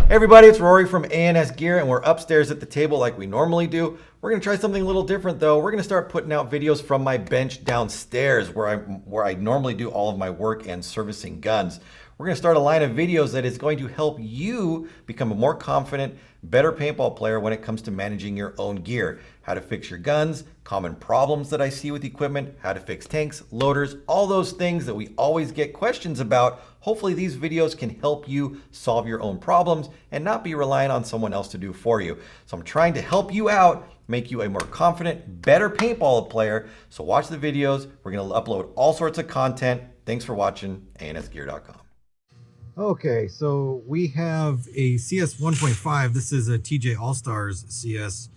Hey everybody, it's Rory from A&S Gear, and we're upstairs at the table like we normally do. We're gonna try something a little different though. We're gonna start putting out videos from my bench downstairs where I normally do all of my work and servicing guns. We're gonna start a line of videos that is going to help you become a more confident, better paintball player when it comes to managing your own gear. How to fix your guns, common problems that I see with equipment, how to fix tanks, loaders, all those things that we always get questions about. Hopefully these videos can help you solve your own problems and not be relying on someone else to do for you. So I'm trying to help you out, make you a more confident, better paintball player. So watch the videos. We're gonna upload all sorts of content. Thanks for watching, ansgear.com. Okay, so we have a CS 1.5. This is a TJ All-Stars CS.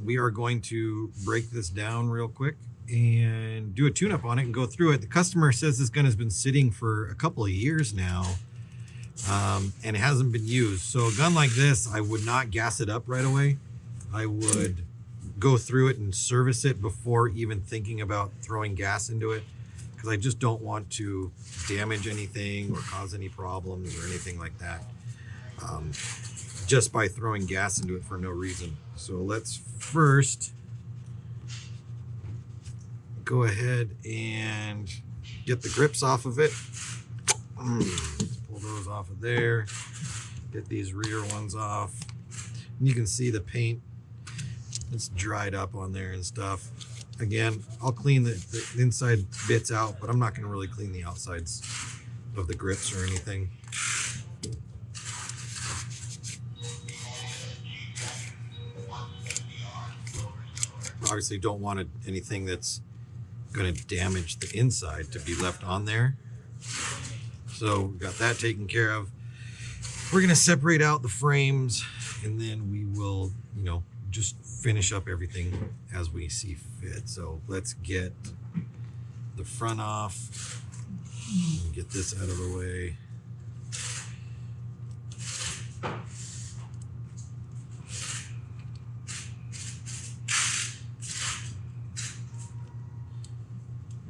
We are going to break this down real quick and do a tune-up on it and go through it. The customer says this gun has been sitting for a couple of years now, and it hasn't been used. So a gun like this, I would not gas it up right away. I would go through it and service it before even thinking about throwing gas into it, because I just don't want to damage anything or cause any problems or anything like that, just by throwing gas into it for no reason. So let's first go ahead and get the grips off of it. Let's pull those off of there. Get these rear ones off. And you can see the paint, it's dried up on there and stuff. Again, I'll clean the inside bits out, but I'm not going to really clean the outsides of the grips or anything. Obviously don't want anything that's going to damage the inside to be left on there. So we got that taken care of. We're going to separate out the frames, and then we will, just finish up everything as we see fit. So let's get the front off and get this out of the way.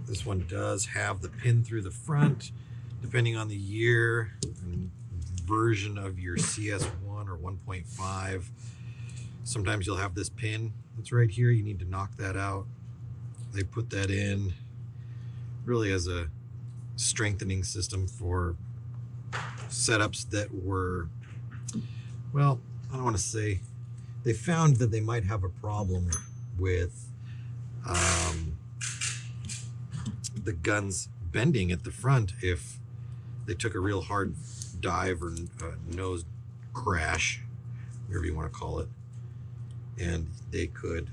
This one does have the pin through the front, depending on the year and version of your CS1 or 1.5. Sometimes you'll have this pin that's right here. You need to knock that out. They put that in really as a strengthening system for setups that were, well, I don't want to say, they found that they might have a problem with the guns bending at the front if they took a real hard dive or nose crash, whatever you want to call it, and they could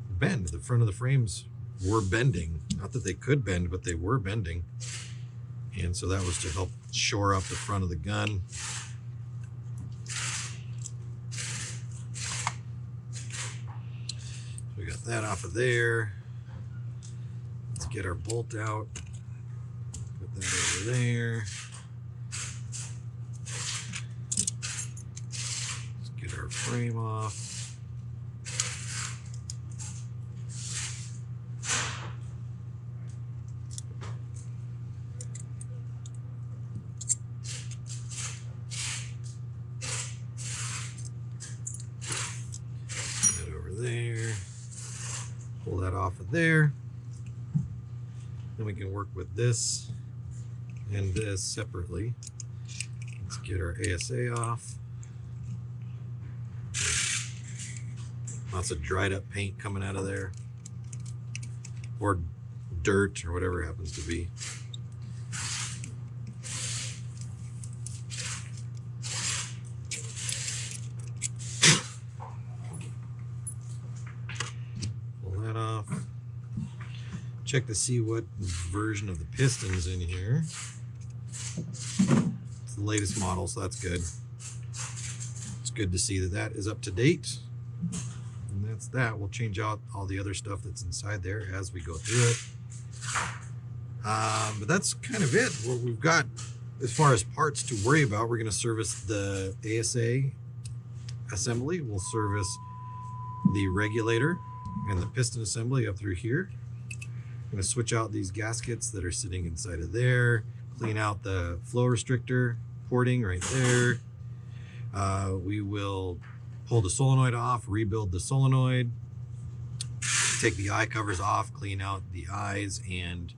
bend. The front of the frames were bending. Not that they could bend, but they were bending. And so that was to help shore up the front of the gun. So we got that off of there. Let's get our bolt out. Put that over there. Let's get our frame off. There, pull that off of there. Then we can work with this and this separately. Let's get our ASA off. Lots of dried up paint coming out of there, or dirt, or whatever it happens to be. Check to see what version of the Pistons in here. It's the latest model, so that's good. It's good to see that that is up to date. And that's that. We'll change out all the other stuff that's inside there as we go through it. But that's kind of it. What we've got as far as parts to worry about, we're going to service the ASA assembly. We'll service the regulator and the piston assembly up through here. I'm going to switch out these gaskets that are sitting inside of there, clean out the flow restrictor porting right there. We will pull the solenoid off, rebuild the solenoid, take the eye covers off, clean out the eyes, and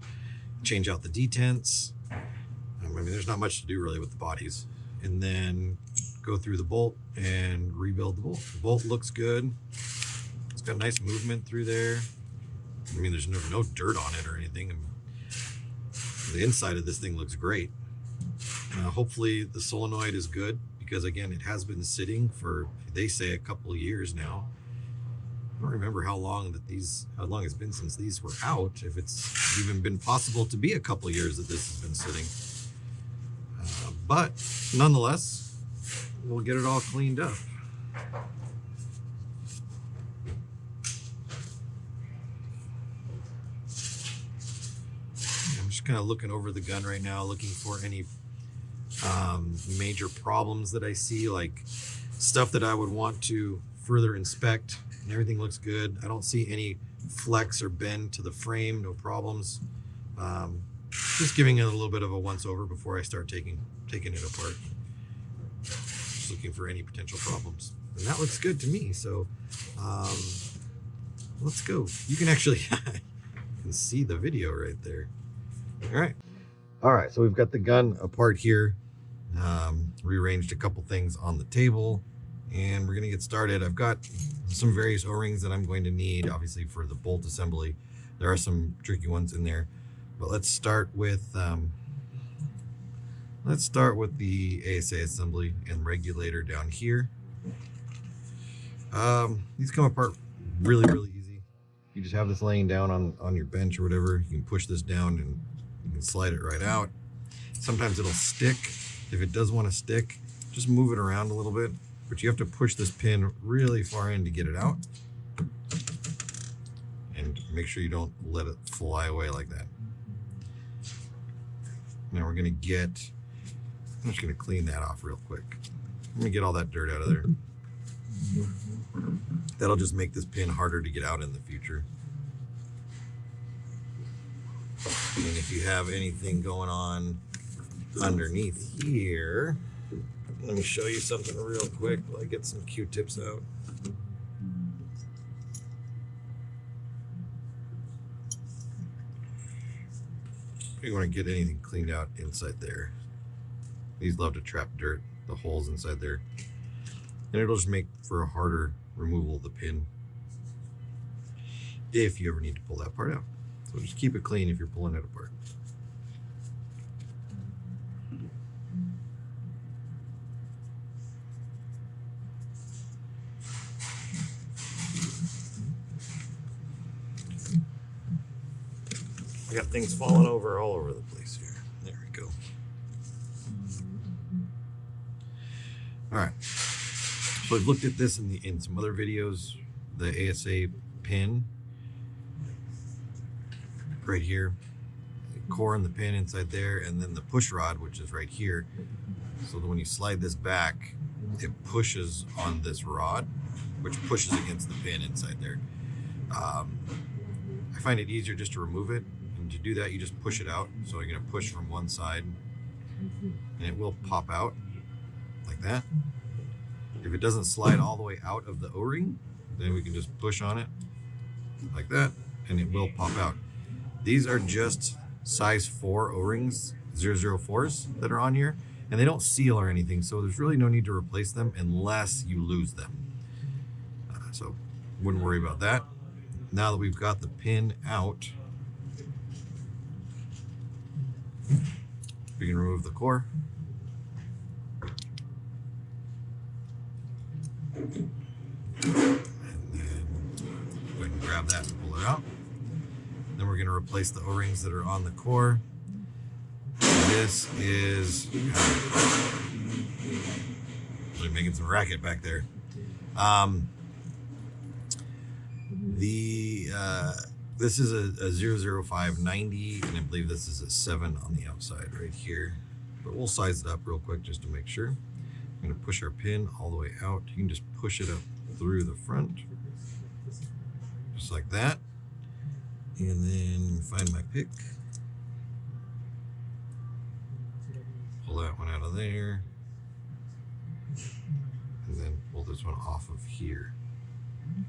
change out the detents. I mean, there's not much to do really with the bodies. And then go through the bolt and rebuild the bolt. The bolt looks good. It's got nice movement through there. I mean, there's no dirt on it or anything. The inside of this thing looks great. Hopefully the solenoid is good, because again, it has been sitting for, they say, a couple of years now. I don't remember how long it's been since these were out, if it's even been possible to be a couple of years that this has been sitting. But nonetheless, we'll get it all cleaned up. I'm just kind of looking over the gun right now, looking for any major problems that I see, like stuff that I would want to further inspect. And everything looks good. I don't see any flex or bend to the frame, no problems. Just giving it a little bit of a once over before I start taking it apart. Just looking for any potential problems. And that looks good to me, so let's go. You can actually you can see the video right there. All right, so we've got the gun apart here. Rearranged a couple things on the table, and we're gonna get started. I've got some various O-rings that I'm going to need, obviously, for the bolt assembly. There are some tricky ones in there, but let's start with the ASA assembly and regulator down here. These come apart really easy. You just have this laying down on your bench or whatever. You can push this down and you can slide it right out. Sometimes it'll stick. If it does want to stick, just move it around a little bit, but you have to push this pin really far in to get it out, and make sure you don't let it fly away like that. Now I'm just gonna clean that off real quick. I'm gonna get all that dirt out of there. That'll just make this pin harder to get out in the future. And if you have anything going on underneath here, let me show you something real quick while I get some Q-tips out. You want to get anything cleaned out inside there. These love to trap dirt, the holes inside there. And it'll just make for a harder removal of the pin if you ever need to pull that part out. So just keep it clean if you're pulling it apart. I got things falling over all over the place here. There we go. All right. So I've looked at this in some other videos. The ASA pin right here, the core and the pin inside there, and then the push rod, which is right here. So that when you slide this back, it pushes on this rod, which pushes against the pin inside there. I find it easier just to remove it. To do that, you just push it out. So you're going to push from one side and it will pop out like that. If it doesn't slide all the way out of the O-ring, then we can just push on it like that and it will pop out. These are just size 4 O-rings, 004s that are on here, and they don't seal or anything, so there's really no need to replace them unless you lose them. So wouldn't worry about that. Now that we've got the pin out, we can remove the core. And then go ahead and grab that and pull it out. Then we're going to replace the O-rings that are on the core. This is really making some racket back there. This is a 00590, and I believe this is a 7 on the outside right here. But we'll size it up real quick just to make sure. I'm going to push our pin all the way out. You can just push it up through the front, just like that. And then find my pick. Pull that one out of there. this one off of here. And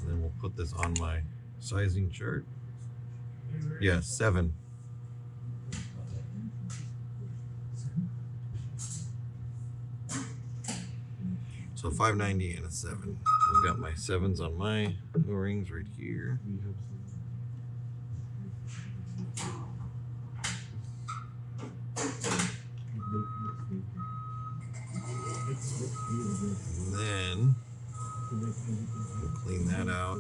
then we'll put this on my sizing chart. Yeah, 7. So 590 and a 7. I've got my 7s on my O-rings right here. And then we'll clean that out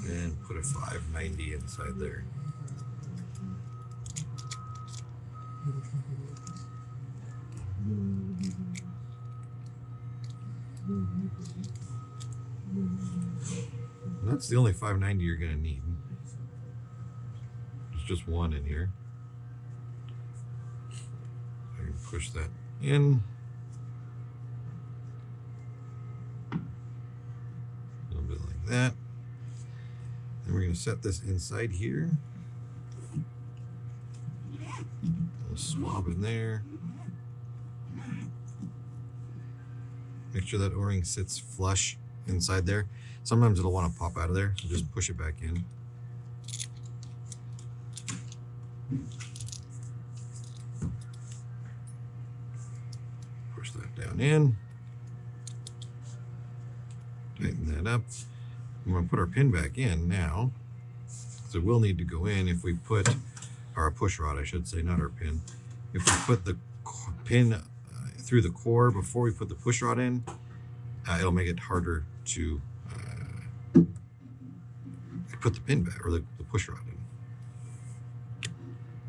and put a 590 inside there. And that's the only 590 you're going to need. There's just one in here. I can push that in. A little bit like that. Then we're going to set this inside here. We'll swab in there. Make sure that O-ring sits flush inside there. Sometimes it'll want to pop out of there, so just push it back in. Push that down in. Tighten that up. I'm going to put our pin back in now. So it will need to go in if we put our push rod, I should say, not our pin. If we put the pin through the core before we put the push rod in, it'll make it harder to put the pin back, or the push rod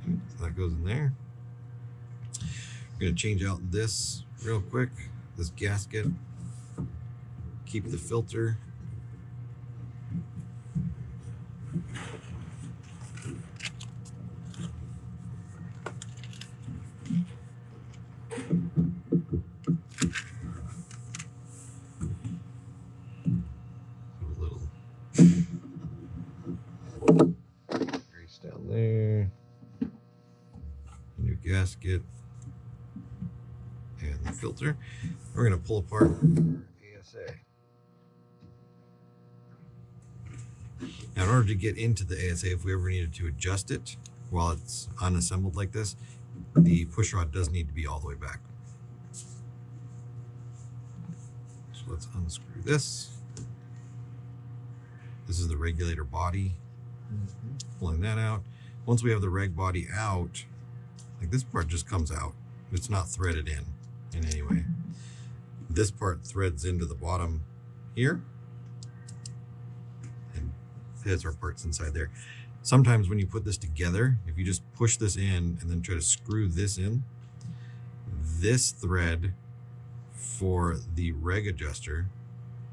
in. So that goes in there. I'm going to change out this real quick, this gasket. Keep the filter. Down there, new gasket, and the filter. We're going to pull apart our ASA. Now, in order to get into the ASA, if we ever needed to adjust it while it's unassembled like this, the push rod does need to be all the way back. So let's unscrew this. This is the regulator body. Pulling that out. Once we have the reg body out, like this part just comes out. It's not threaded in any way. This part threads into the bottom here and hits our parts inside there. Sometimes when you put this together, if you just push this in and then try to screw this in, this thread for the reg adjuster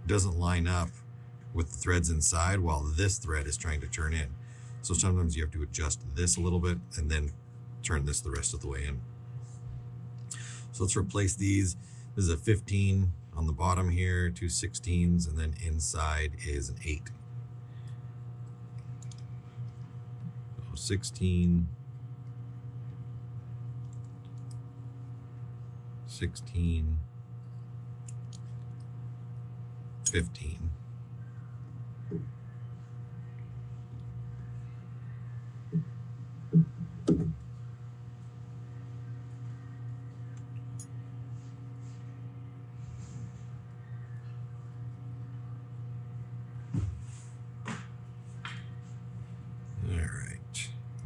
doesn't line up with the threads inside while this thread is trying to turn in. So sometimes you have to adjust this a little bit and then turn this the rest of the way in. So let's replace these. This is a 15 on the bottom here, 2 16s, and then inside is an 8. So 16, 16, 15.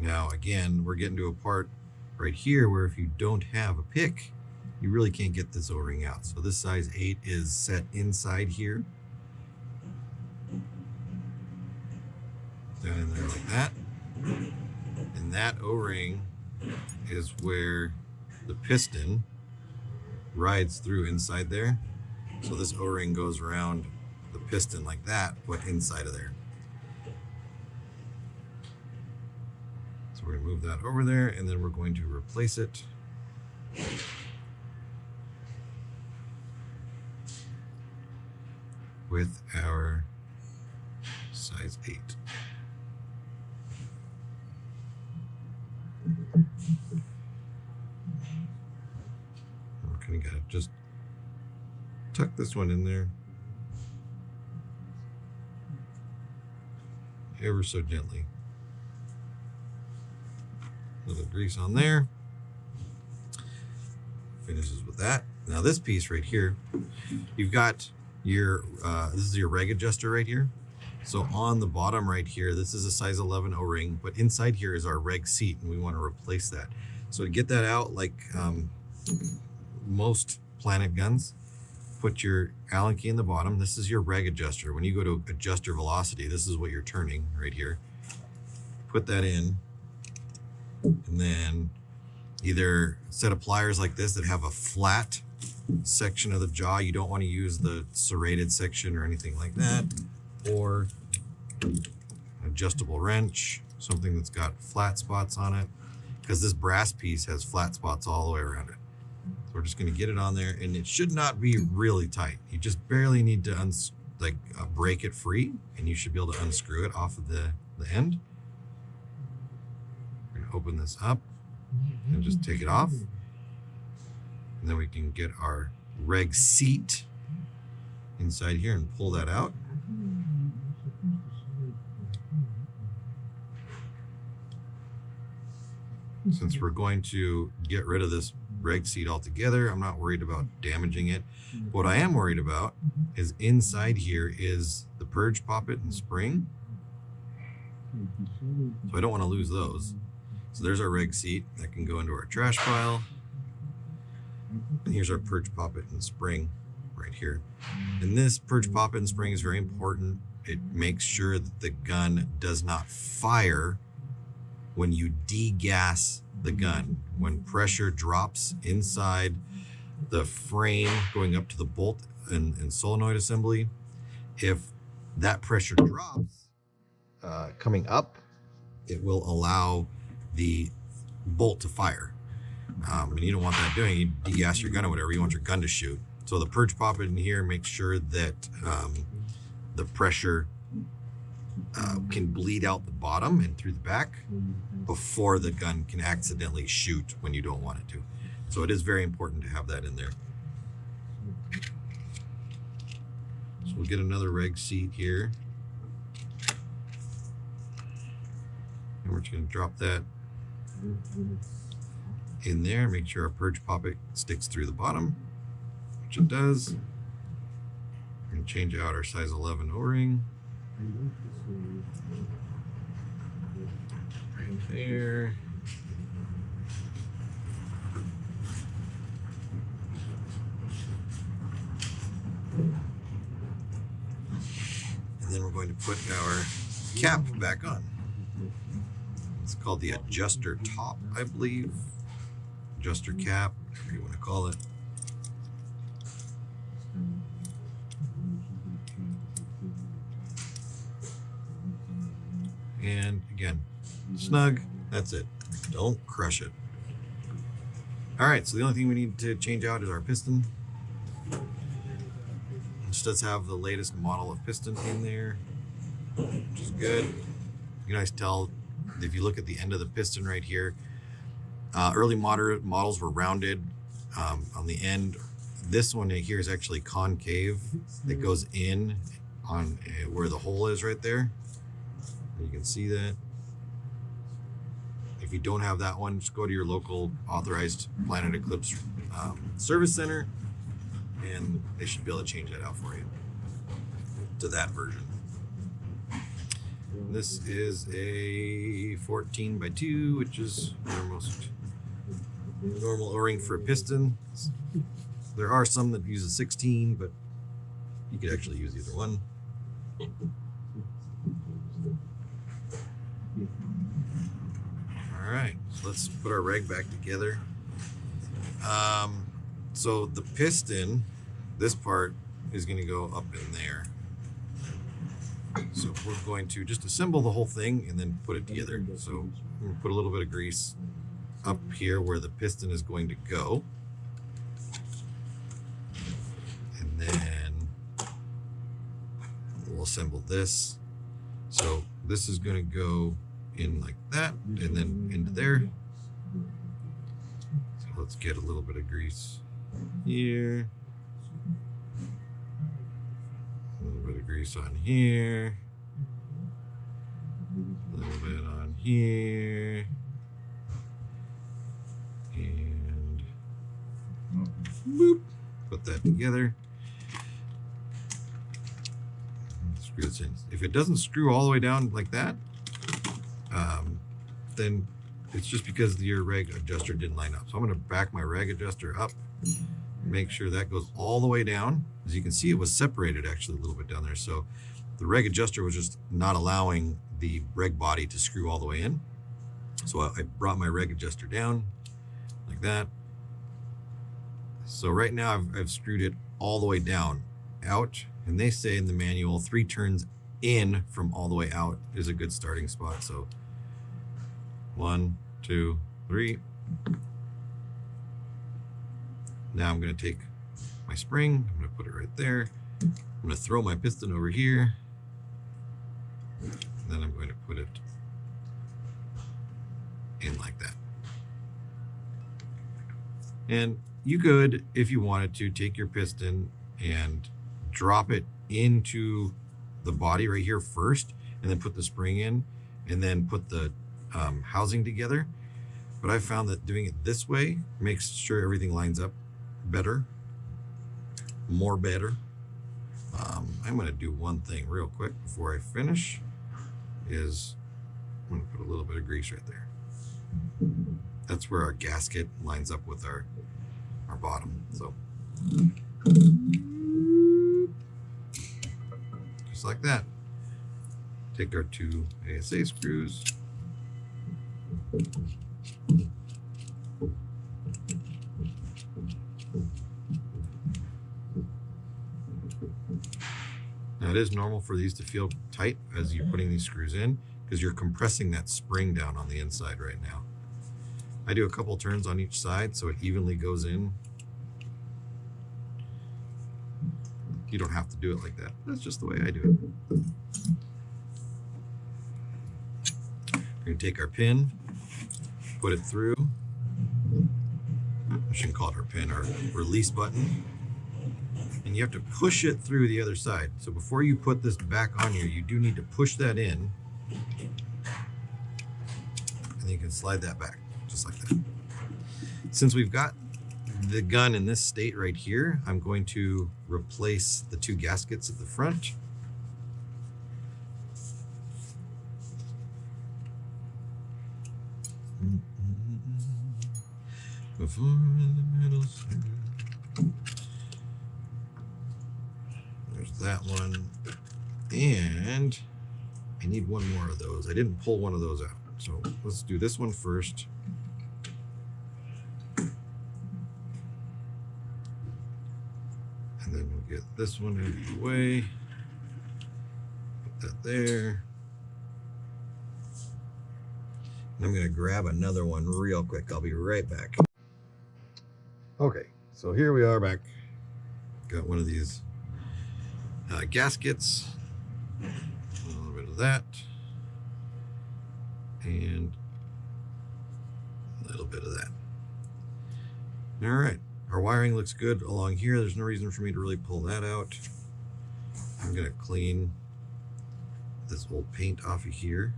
Now again, we're getting to a part right here where if you don't have a pick, you really can't get this O-ring out. So this size 8 is set inside here. Down in there like that. And that O-ring is where the piston rides through inside there. So this O-ring goes around the piston like that, but inside of there. We're going to move that over there, and then we're going to replace it with our size 8. We're we gotta just tuck this one in there ever so gently. A little grease on there. Finishes with that. Now this piece right here, you've got your this is your reg adjuster right here. So on the bottom right here, this is a size 11 O-ring, but inside here is our reg seat, and we want to replace that. So to get that out, like most Planet guns, put your Allen key in the bottom. This is your reg adjuster. When you go to adjust your velocity, this is what you're turning right here. Put that in, and then either set of pliers like this that have a flat section of the jaw. You don't want to use the serrated section or anything like that. Or adjustable wrench, something that's got flat spots on it, because this brass piece has flat spots all the way around it. So we're just going to get it on there, and it should not be really tight. You just barely need to break it free, and you should be able to unscrew it off of the end. We're going to open this up and just take it off, and then we can get our reg seat inside here and pull that out. Since we're going to get rid of this reg seat altogether, I'm not worried about damaging it. What I am worried about is inside here is the purge poppet and spring. So I don't want to lose those. So there's our reg seat that can go into our trash pile. And here's our purge poppet and spring right here. And this purge poppet and spring is very important. It makes sure that the gun does not fire when you degas the gun. When pressure drops inside the frame going up to the bolt and solenoid assembly, if that pressure drops coming up, it will allow the bolt to fire. And you don't want that doing. You degas your gun or whatever, you want your gun to shoot. So the purge poppet in here makes sure that the pressure can bleed out the bottom and through the back before the gun can accidentally shoot when you don't want it to. So it is very important to have that in there. So we'll get another reg seat here. And we're just going to drop that in there. Make sure our purge poppet sticks through the bottom, which it does. We're going to change out our size 11 O-ring. Right there. And then we're going to put our cap back on. It's called the adjuster top, I believe. Adjuster cap, whatever you want to call it. And again, snug, that's it. Don't crush it. All right, so the only thing we need to change out is our piston. Which does have the latest model of piston in there, which is good. You can always tell if you look at the end of the piston right here. Early moderate models were rounded on the end. This one here is actually concave. It goes in on where the hole is right there. You can see that. If you don't have that one, just go to your local authorized Planet Eclipse service center, and they should be able to change that out for you to that version. This is a 14x2, which is our most normal O-ring for a piston. There are some that use a 16, but you could actually use either one. All right, so let's put our reg back together. So the piston, this part is going to go up in there. So we're going to just assemble the whole thing and then put it together. So I'm going to put a little bit of grease up here where the piston is going to go. And then we'll assemble this. So this is going to go in like that and then into there. So let's get a little bit of grease here. A little bit of grease on here. A little bit on here. And boop. Put that together. Screw this in. If it doesn't screw all the way down like that, then it's just because your reg adjuster didn't line up. So I'm going to back my reg adjuster up, make sure that goes all the way down. As you can see, it was separated actually a little bit down there. So the reg adjuster was just not allowing the reg body to screw all the way in. So I brought my reg adjuster down like that. So right now I've screwed it all the way down, out, and they say in the manual 3 turns in from all the way out is a good starting spot. So 1, 2, 3. Now I'm going to take my spring, I'm going to put it right there. I'm going to throw my piston over here. And then I'm going to put it in like that. And you could, if you wanted to, take your piston and drop it into the body right here first, and then put the spring in, and then put the housing together. But I found that doing it this way makes sure everything lines up better, more better. I'm going to do one thing real quick before I finish. Is I'm going to put a little bit of grease right there. That's where our gasket lines up with our bottom. So just like that. Take our 2 ASA screws. Now it is normal for these to feel tight as you're putting these screws in, because you're compressing that spring down on the inside right now. I do a couple turns on each side so it evenly goes in. You don't have to do it like that. That's just the way I do it. We're going to take our pin, put it through. I shouldn't call it our pin, our release button. And you have to push it through the other side. So before you put this back on here, you do need to push that in. And then you can slide that back, just like that. Since we've got the gun in this state right here, I'm going to replace the 2 gaskets at the front. Before the middle, there's that one, and I need one more of those. I didn't pull one of those out, so let's do this one first. And then we'll get this one out of the way. Put that there. And I'm going to grab another one real quick. I'll be right back. Okay, so here we are back. Got one of these gaskets. A little bit of that. And a little bit of that. All right, our wiring looks good along here. There's no reason for me to really pull that out. I'm going to clean this old paint off of here.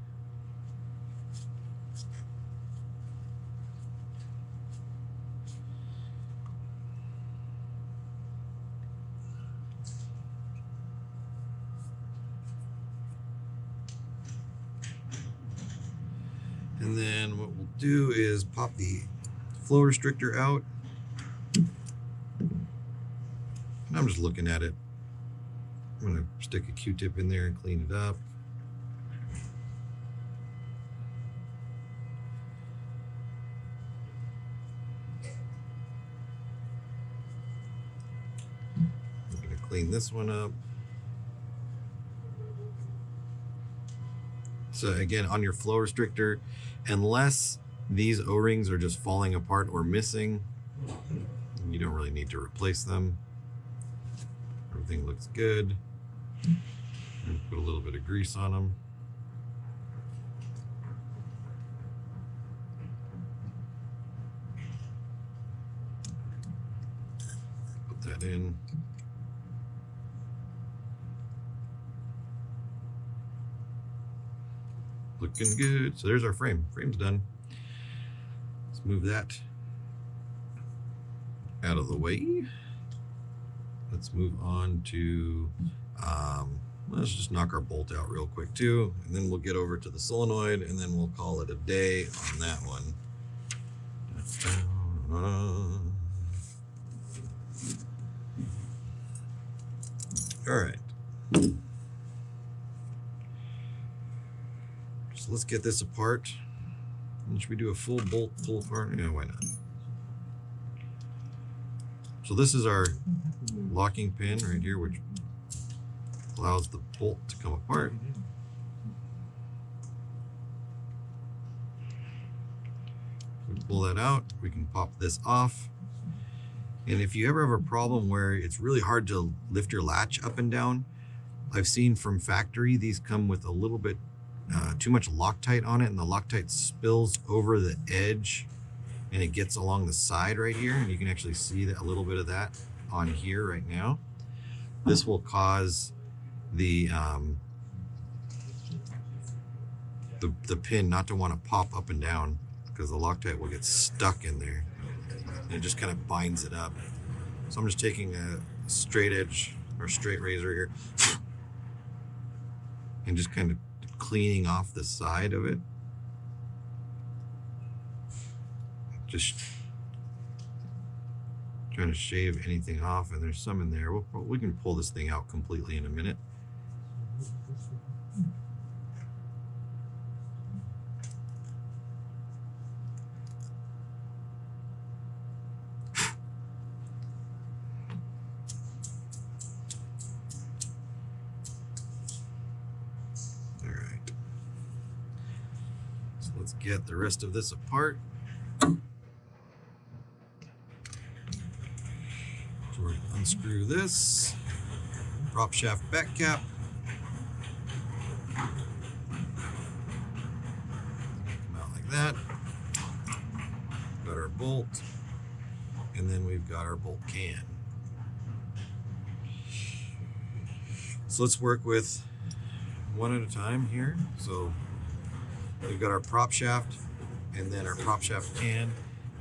And then what we'll do is pop the flow restrictor out. And I'm just looking at it. I'm going to stick a Q-tip in there and clean it up. I'm going to clean this one up. So again, on your flow restrictor, unless these O-rings are just falling apart or missing, you don't really need to replace them. Everything looks good. And put a little bit of grease on them. that in. Looking good. So there's our frame. Frame's done. Let's move that out of the way. Let's move on to, let's just knock our bolt out real quick too, and then we'll get over to the solenoid, and then we'll call it a day on that one. All right. So let's get this apart. Should we do a full bolt pull apart? Yeah, why not? So this is our locking pin right here, which allows the bolt to come apart. We pull that out, we can pop this off. And if you ever have a problem where it's really hard to lift your latch up and down, I've seen from factory, these come with a little bit too much Loctite on it, and the Loctite spills over the edge and it gets along the side right here, and you can actually see that a little bit of that on here right now. This will cause the pin not to want to pop up and down, because the Loctite will get stuck in there and it just kind of binds it up. So I'm just taking a straight edge or straight razor here and just kind of cleaning off the side of it. Just trying to shave anything off, and there's some in there. We can pull this thing out completely in a minute. All right. So let's get the rest of this apart. Unscrew this prop shaft back cap. Come out like that. Got our bolt, and then we've got our bolt can. So let's work with one at a time here. So we've got our prop shaft and then our prop shaft can.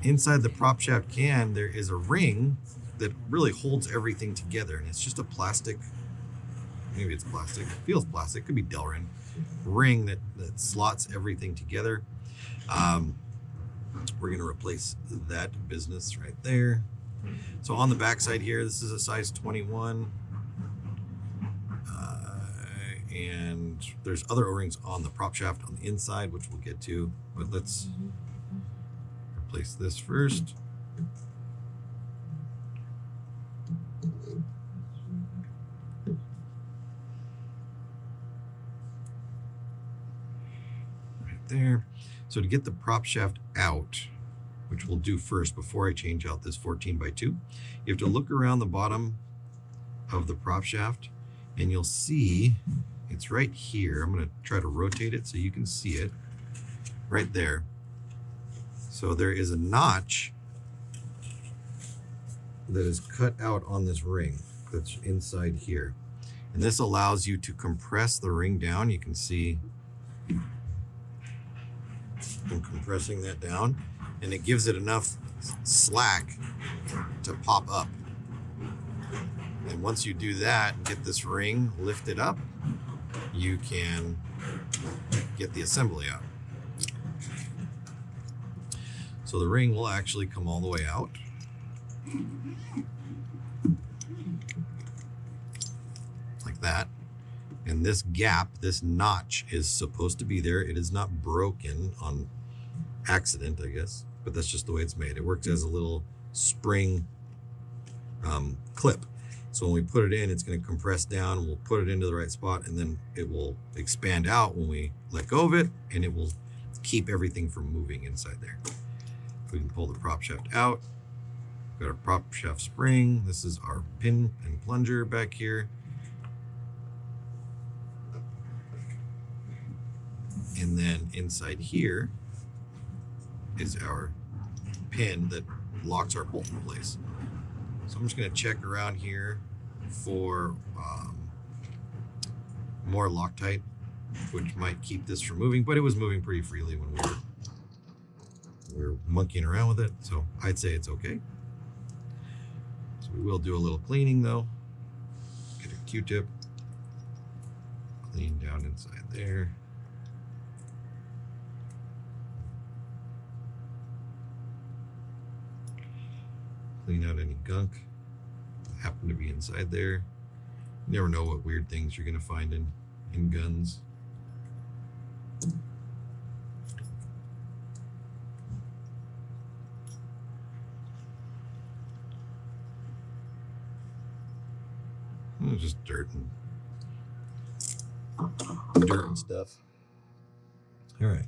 Inside the prop shaft can, there is a ring that really holds everything together, and it's just a plastic, maybe it's plastic, it feels plastic, could be Delrin, ring that slots everything together. We're going to replace that business right there. So on the back side here, this is a size 21, and there's other O-rings on the prop shaft on the inside, which we'll get to, but let's replace this first. There. So to get the prop shaft out, which we'll do first before I change out this 14x2, you have to look around the bottom of the prop shaft, and you'll see it's right here. I'm going to try to rotate it so you can see it right there. So there is a notch that is cut out on this ring that's inside here, and this allows you to compress the ring down. You can see I'm compressing that down, and it gives it enough slack to pop up. And once you do that and get this ring lifted up, you can get the assembly out. So the ring will actually come all the way out. Like that. And this gap, this notch, is supposed to be there. It is not broken on accident, I guess, but that's just the way it's made. It works as a little spring clip. So when we put it in, it's going to compress down. We'll put it into the right spot, and then it will expand out when we let go of it, and it will keep everything from moving inside there. We can pull the prop shaft out. We've got our prop shaft spring. This is our pin and plunger back here. And then inside here is our pin that locks our bolt in place. So I'm just going to check around here for more Loctite, which might keep this from moving, but it was moving pretty freely when we were monkeying around with it, so I'd say it's okay. So we will do a little cleaning though. Get a Q-tip, clean down inside there. Clean out any gunk that happen to be inside there. You never know what weird things you're gonna find in guns. Just dirt and stuff. All right.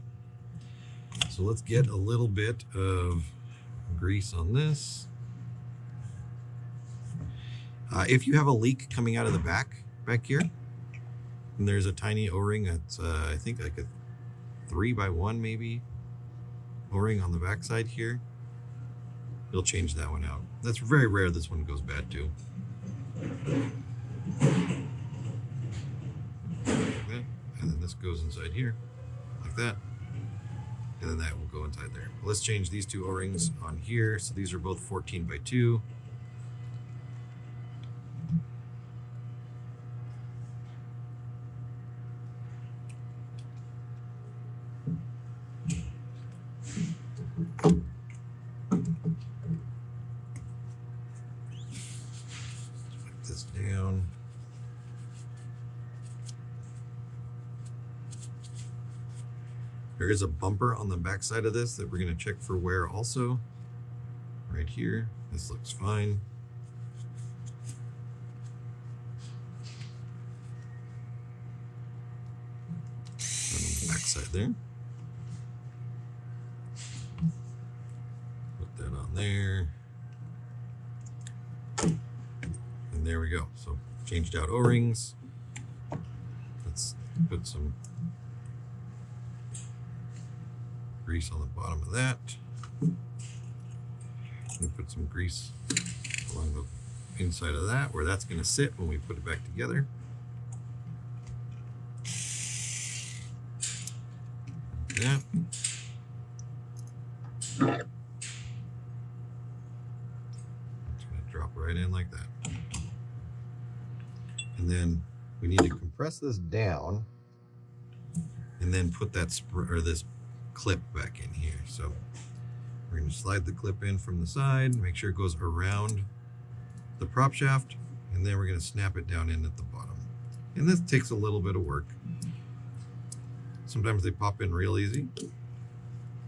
So let's get a little bit of grease on this. If you have a leak coming out of the back here, and there's a tiny O-ring that's I think like a 3x1 maybe O-ring on the back side here, you'll change that one out. That's very rare. This one goes bad too. And then this goes inside here like that, and then that will go inside there. Let's change these two O-rings on here. So these are both 14x2. Put this down. There is a bumper on the back side of this that we're going to check for wear also. Right here. This looks fine. And on the back side there. Put that on there. And there we go. So changed out O-rings. Let's put some grease on the bottom of that. And put some grease along the inside of that, where that's going to sit when we put it back together. Like that. It's going to drop right in like that. And then we need to compress this down and then put that this clip back in here. So we're going to slide the clip in from the side, make sure it goes around the prop shaft, and then we're going to snap it down in at the bottom. And this takes a little bit of work. Sometimes they pop in real easy,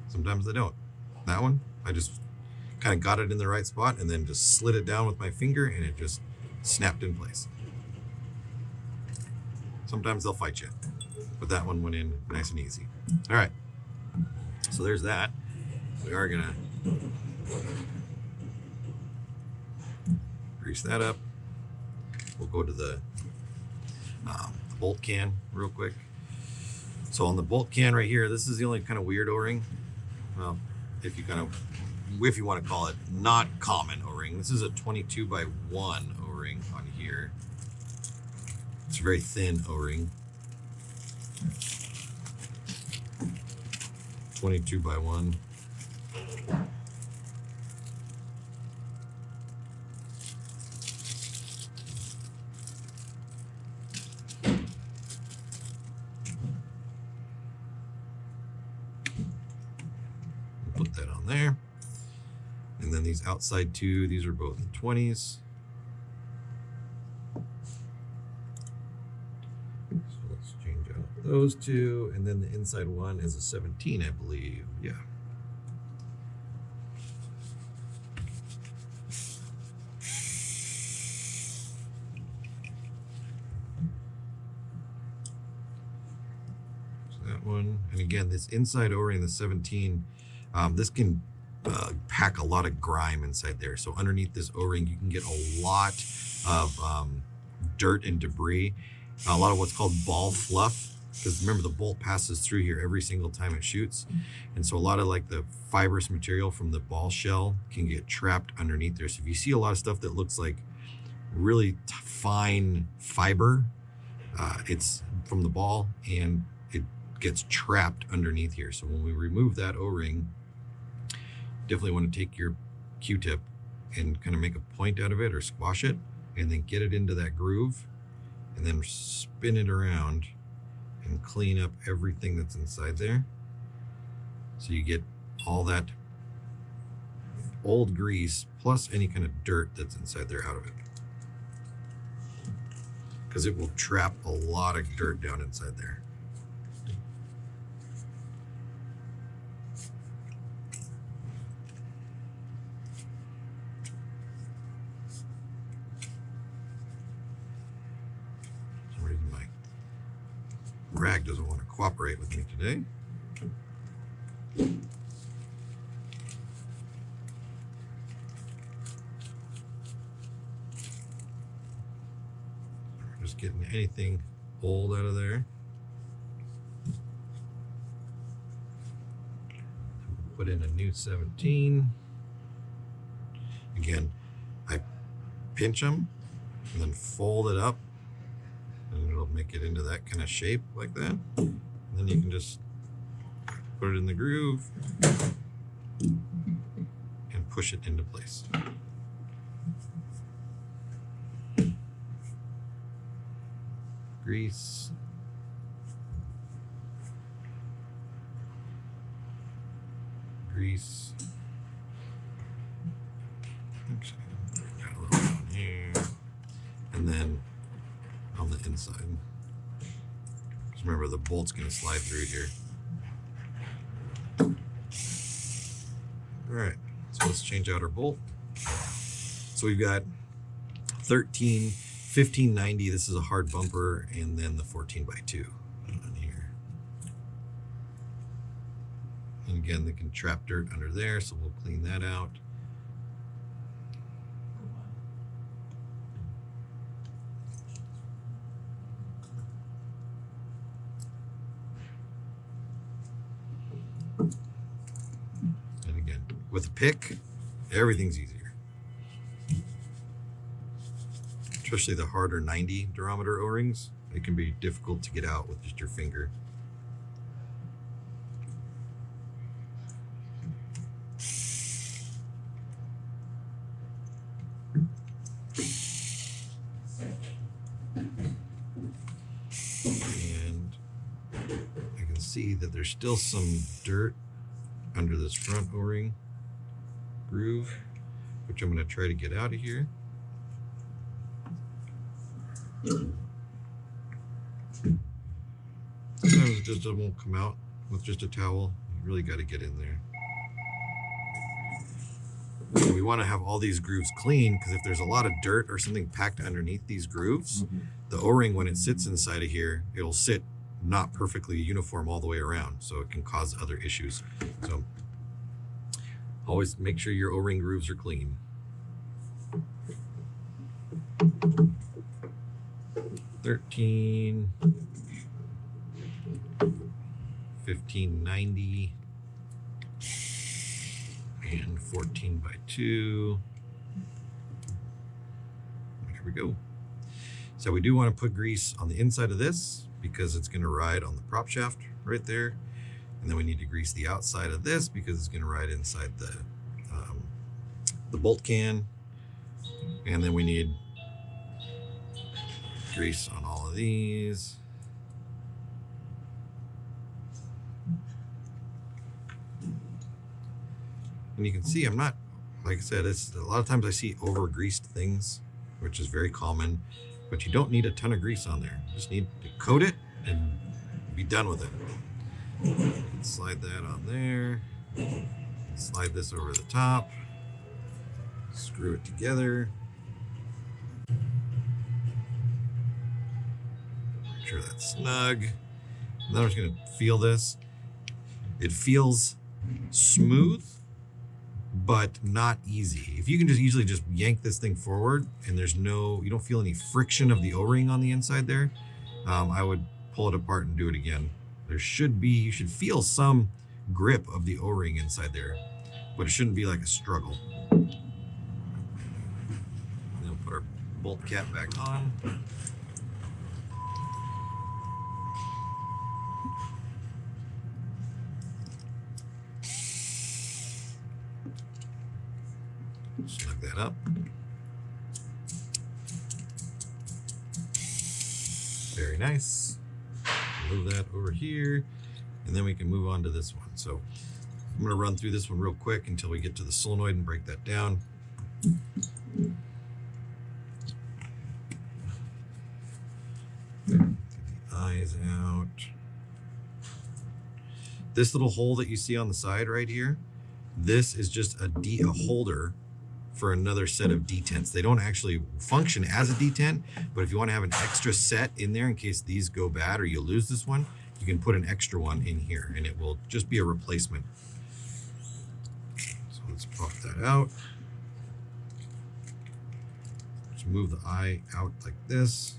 sometimes they don't. That one, I just kind of got it in the right spot and then just slid it down with my finger and it just snapped in place. Sometimes they'll fight you, but that one went in nice and easy. All right, so there's that. We are gonna grease that up. We'll go to the bolt can real quick. So on the bolt can right here, this is the only kind of weird O-ring. Well, if you want to call it not common O-ring. This is a 22x1 O-ring on here. It's a very thin O-ring. 22x1. Put that on there. And then these outside two, these are both 20s. So let's change out those two. And then the inside one is a 17, I believe. Yeah. One. And again, this inside O-ring, the 17, this can pack a lot of grime inside there. So underneath this O-ring, you can get a lot of dirt and debris, a lot of what's called ball fluff because remember the bolt passes through here every single time it shoots, and so a lot of like the fibrous material from the ball shell can get trapped underneath there. So if you see a lot of stuff that looks like really fine fiber, it's from the ball and it gets trapped underneath here. So when we remove that O-ring, definitely want to take your Q-tip and kind of make a point out of it or squash it, and then get it into that groove and then spin it around and clean up everything that's inside there. So you get all that old grease plus any kind of dirt that's inside there out of it, because it will trap a lot of dirt down inside there. For some reason my rag doesn't want to cooperate with me today. Just getting anything old out of there. Put in a new 17. Again, I pinch them and then fold it up, and it'll make it into that kind of shape like that. And then you can just put it in the groove and push it into place. Grease. Grease. Actually, got a little down here. And then on the inside. Just remember the bolt's going to slide through here. All right, so let's change out our bolt. So we've got 1590, this is a hard bumper, and then the 14x2 on here. And again, they can trap dirt under there, so we'll clean that out. And again, with a pick, everything's easier. Especially the harder 90 durometer O-rings, it can be difficult to get out with just your finger. And I can see that there's still some dirt under this front O-ring groove, which I'm going to try to get out of here. Sometimes it just won't come out with just a towel. You really got to get in there. And we want to have all these grooves clean, because if there's a lot of dirt or something packed underneath these grooves, the O-ring, when it sits inside of here, it'll sit not perfectly uniform all the way around, so it can cause other issues. So always make sure your O-ring grooves are clean. 13, 1590, and 14x2. Here we go. So we do want to put grease on the inside of this because it's going to ride on the prop shaft right there. And then we need to grease the outside of this because it's going to ride inside the bolt can. And then we need grease on all of these. And you can see I'm not, like I said, it's a lot of times I see over greased things, which is very common, but you don't need a ton of grease on there. You just need to coat it and be done with it. Slide that on there. Slide this over the top. Screw it together. Make sure that's snug. And then I'm just going to feel this. It feels smooth, but not easy. If you can just easily just yank this thing forward and there's no, you don't feel any friction of the O-ring on the inside there, I would pull it apart and do it again. You should feel some grip of the O-ring inside there, but it shouldn't be like a struggle. Then we'll put our bolt cap back on. Snug that up. Very nice. Move that over here, and then we can move on to this one. So I'm going to run through this one real quick until we get to the solenoid and break that down. Get the eyes out. This little hole that you see on the side right here, this is just a holder for another set of detents. They don't actually function as a detent, but if you want to have an extra set in there in case these go bad or you lose this one, you can put an extra one in here and it will just be a replacement. So let's pop that out. Just move the eye out like this,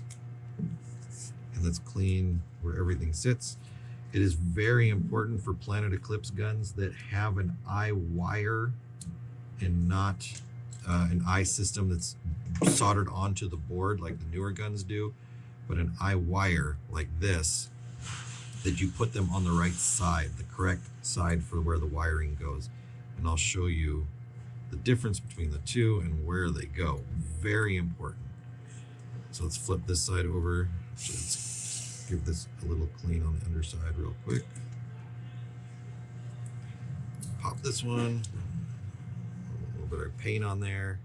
and let's clean where everything sits. It is very important for Planet Eclipse guns that have an eye wire and not an eye system that's soldered onto the board like the newer guns do, but an eye wire like this, that you put them on the right side, the correct side for where the wiring goes. And I'll show you the difference between the two and where they go. Very important. So let's flip this side over. So let's give this a little clean on the underside real quick. Pop this one. A little bit of paint on there.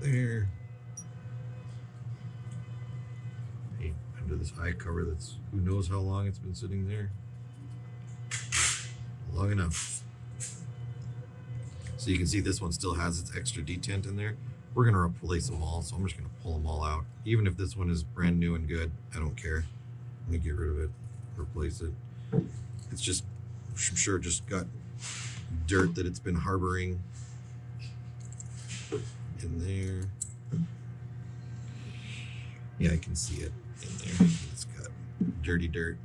There. Paint under this eye cover that's who knows how long it's been sitting there. Long enough. So you can see this one still has its extra detent in there. We're gonna replace them all, so I'm just gonna pull them all out. Even if this one is brand new and good, I don't care. I'm gonna get rid of it, replace it. It's just, I'm sure, just got dirt that it's been harboring in there. Yeah, I can see it in there. It's got dirty dirt.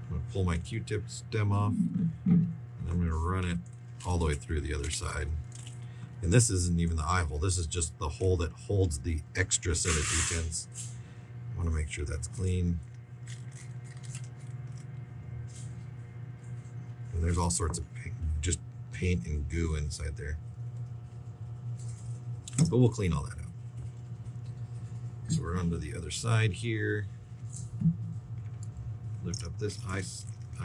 I'm gonna pull my Q-tip stem off, and I'm gonna run it all the way through the other side. And this isn't even the eye hole. This is just the hole that holds the extra set of detents. I want to make sure that's clean. And there's all sorts of just paint and goo inside there. But we'll clean all that out. So we're onto the other side here. Lift up this eye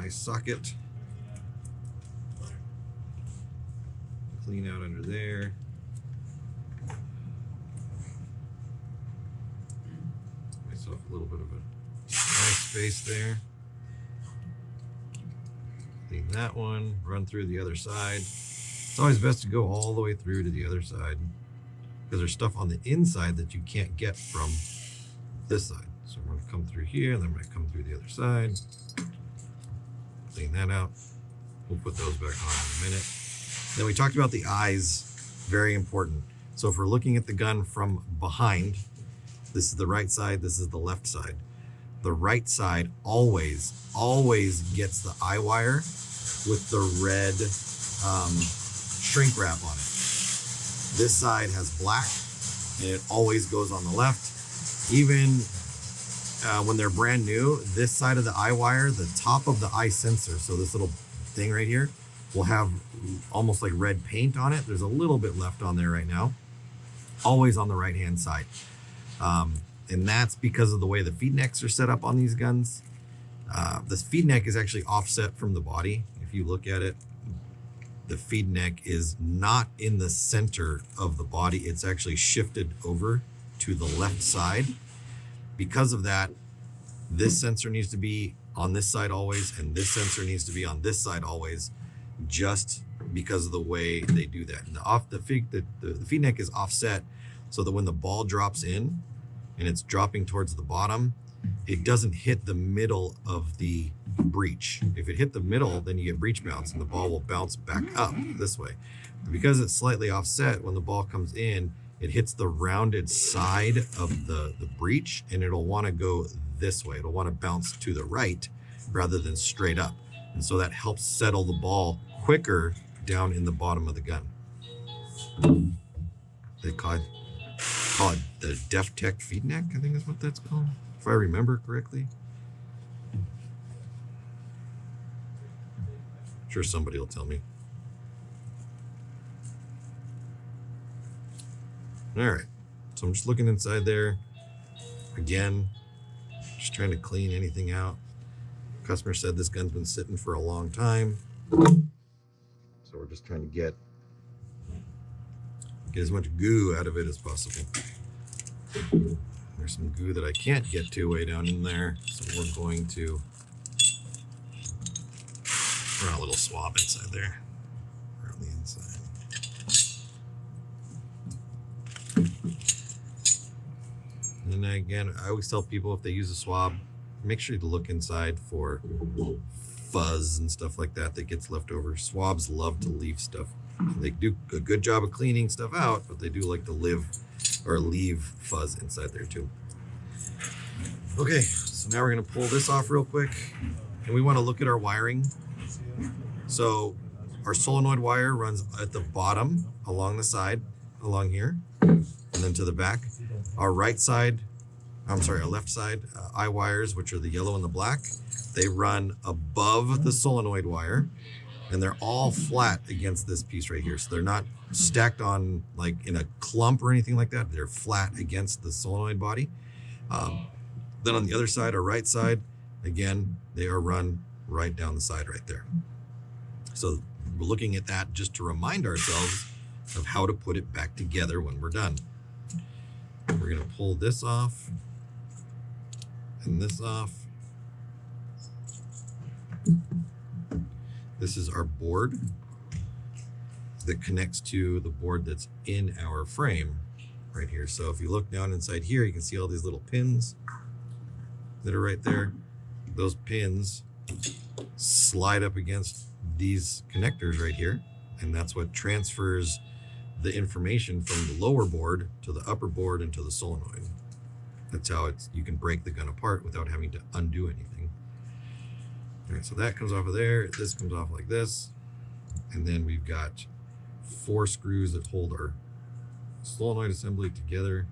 socket. Clean out under there. Myself a little bit of a eye space there. Clean that one. Run through the other side. It's always best to go all the way through to the other side, because there's stuff on the inside that you can't get from this side. So I'm going to come through here, and then I'm going to come through the other side. Clean that out. We'll put those back on in a minute. Then we talked about the eyes, very important. So if we're looking at the gun from behind, this is the right side, this is the left side. The right side always gets the eye wire with the red shrink wrap on it. This side has black, and it always goes on the left. Even when they're brand new, this side of the eye wire, the top of the eye sensor, so this little thing right here, will have almost like red paint on it. There's a little bit left on there right now. Always on the right hand side. And that's because of the way the feed necks are set up on these guns. This feed neck is actually offset from the body. If you look at it, the feed neck is not in the center of the body. It's actually shifted over to the left side. Because of that, this sensor needs to be on this side always, and this sensor needs to be on this side always, just because of the way they do that. And the feed neck is offset so that when the ball drops in and it's dropping towards the bottom, it doesn't hit the middle of the breech. If it hit the middle, then you get breech bounce and the ball will bounce back up this way. But because it's slightly offset, when the ball comes in, it hits the rounded side of the breech and it'll want to go this way. It'll want to bounce to the right rather than straight up. And so that helps settle the ball quicker down in the bottom of the gun. They call it the Def Tech feed neck, I think is what that's called, if I remember correctly. I'm sure somebody will tell me. All right, so I'm just looking inside there. Again, just trying to clean anything out. Customer said this gun's been sitting for a long time. So we're just trying to get as much goo out of it as possible. There's some goo that I can't get to way down in there. So we're going to run a little swab inside there. Around the inside. And again, I always tell people if they use a swab, make sure to look inside for fuzz and stuff like that gets left over. Swabs love to leave stuff. They do a good job of cleaning stuff out, but they do like to leave fuzz inside there too. Okay, so now we're gonna pull this off real quick, and we want to look at our wiring. So our solenoid wire runs at the bottom, along the side, along here, and then to the back. Our left side eye wires, which are the yellow and the black, they run above the solenoid wire, and they're all flat against this piece right here. So they're not stacked on like in a clump or anything like that. They're flat against the solenoid body. Then on the other side, our right side, again, they are run right down the side right there. So we're looking at that just to remind ourselves of how to put it back together when we're done. We're gonna pull this off and this off. This is our board that connects to the board that's in our frame right here. So if you look down inside here, you can see all these little pins that are right there. Those pins slide up against these connectors right here, and that's what transfers the information from the lower board to the upper board and to the solenoid. That's how you can break the gun apart without having to undo anything. All right, so that comes off of there. This comes off like this. And then we've got 4 screws that hold our solenoid assembly together.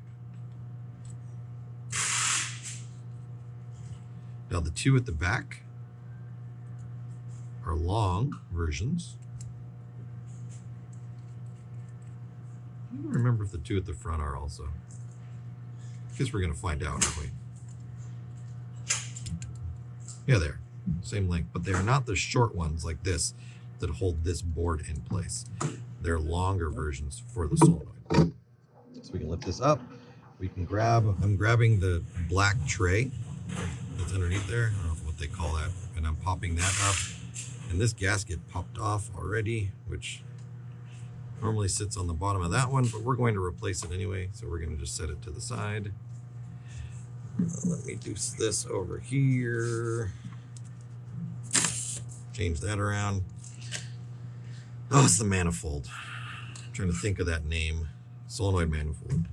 Now the 2 at the back are long versions. I don't remember if the 2 at the front are also. I guess we're gonna find out, aren't we? Yeah, they're same length, but they are not the short ones like this that hold this board in place. They're longer versions for the solenoid. So we can lift this up. We can I'm grabbing the black tray that's underneath there. I don't know what they call that. And I'm popping that up. And this gasket popped off already, which normally sits on the bottom of that one, but we're going to replace it anyway. So we're going to just set it to the side. Let me do this over here. Change that around. Oh, it's the manifold. I'm trying to think of that name. Solenoid manifold.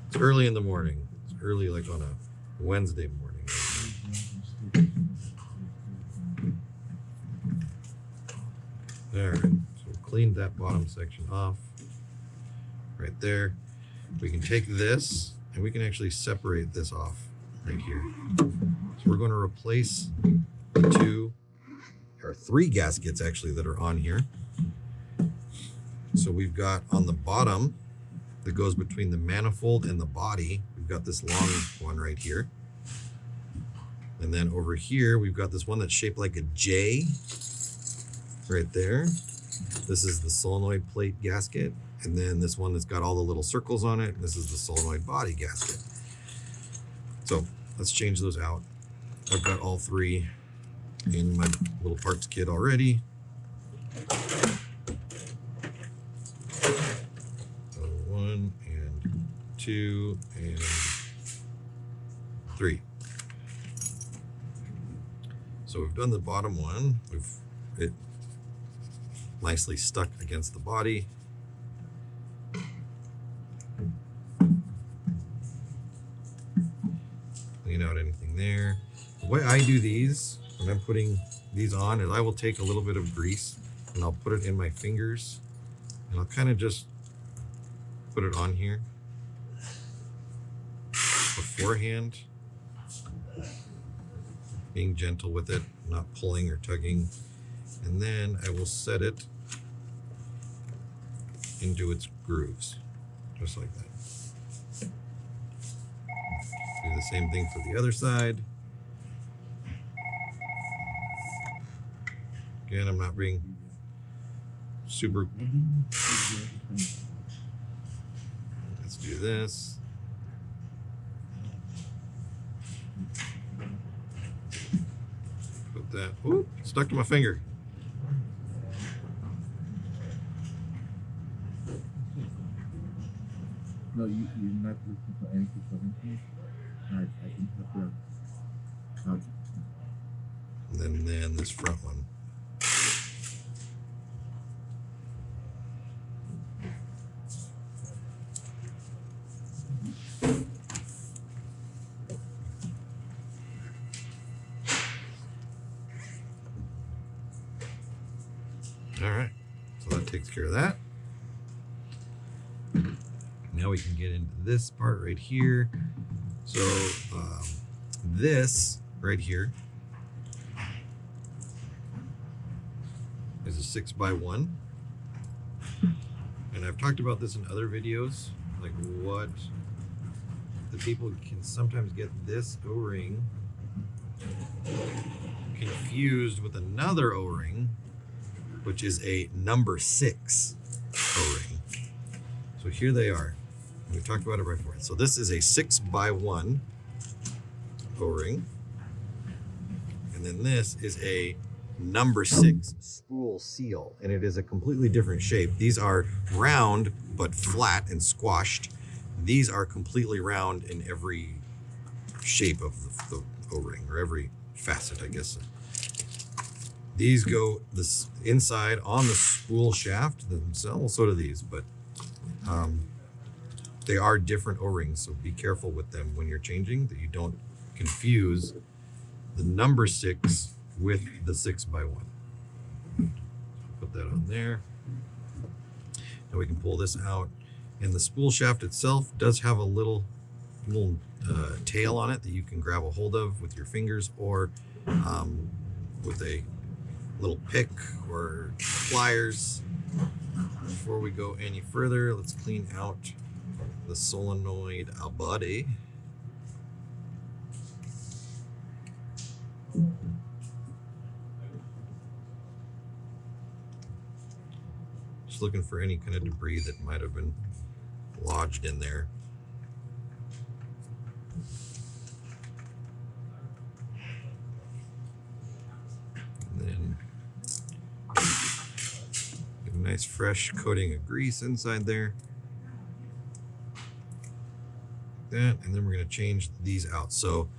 It's early in the morning. It's early like on a Wednesday morning. All right, so we'll clean that bottom section off right there. We can take this and we can actually separate this off right here. So we're going to replace the 2 or 3 gaskets actually that are on here. So we've got on the bottom that goes between the manifold and the body, we've got this long one right here. And then over here, we've got this one that's shaped like a J right there. This is the solenoid plate gasket. And then this one that's got all the little circles on it. This is the solenoid body gasket. So let's change those out. I've got all 3 in my little parts kit already. So 1 and 2 and 3. So we've done the bottom one. It nicely stuck against the body. Clean out anything there. The way I do these, when I'm putting these on, is I will take a little bit of grease and I'll put it in my fingers and I'll kind of just put it on here beforehand, being gentle with it, not pulling or tugging, and then I will set it into its grooves, just like that. Do the same thing for the other side. Again, I'm not being super. Let's do this. Put that. Whoop, stuck to my finger. No, you're not looking for anything for him. Alright, I can help you. Okay. And then this front one. All right, so that takes care of that. Now we can get into this part right here. So this right here is a 6x1, and I've talked about this in other videos, like what the people can sometimes get this O-ring confused with another O-ring, which is a number 6 O-ring. So here they are. We talked about it before. So this is a 6x1 O-ring, and then this is a number 6 spool seal, and it is a completely different shape. These are round but flat and squashed. These are completely round in every shape of the O-ring, or every facet, I guess. These go this inside on the spool shaft themselves. So do these, but they are different O-rings, so be careful with them when you're changing, that you don't confuse the number 6 with the 6x1. Put that on there. Now we can pull this out, and the spool shaft itself does have a little tail on it that you can grab a hold of with your fingers, or with a little pick or pliers. Before we go any further, let's clean out the solenoid body. Just looking for any kind of debris that might have been lodged in there. And then get a nice fresh coating of grease inside there. That, and then we're going to change these out. So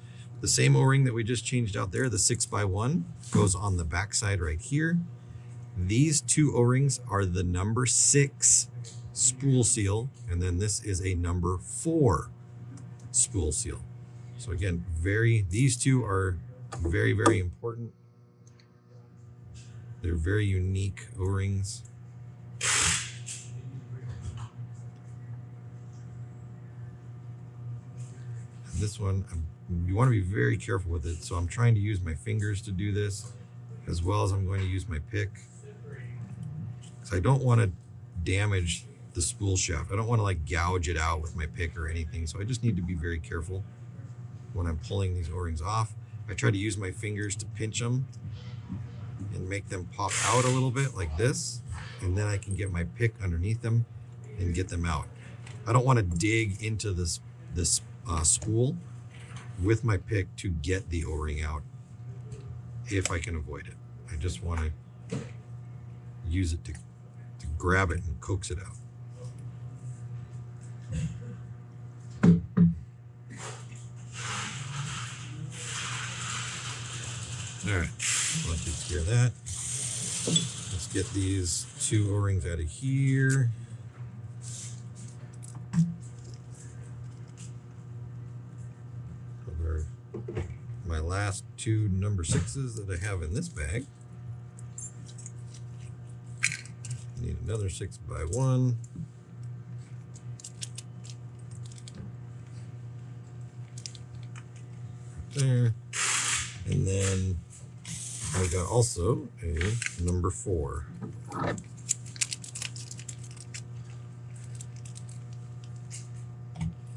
the same O-ring that we just changed out there, the 6x1, goes on the back side right here. These two O-rings are the number 6 spool seal, and then this is a number 4 spool seal. So again, these two are very, very important. They're very unique O-rings. This one, you want to be very careful with it. So I'm trying to use my fingers to do this, as well as I'm going to use my pick. So I don't want to damage the spool shaft. I don't want to like gouge it out with my pick or anything. So I just need to be very careful when I'm pulling these O-rings off. I try to use my fingers to pinch them and make them pop out a little bit like this. And then I can get my pick underneath them and get them out. I don't want to dig into this spool with my pick to get the O-ring out if I can avoid it. I just want to use it to grab it and coax it out. All right, well, that takes care of that. Let's get these 2 O-rings out of here. Those are my last 2 number 6s that I have in this bag. Need another 6x1. There. And then I got also a number 4.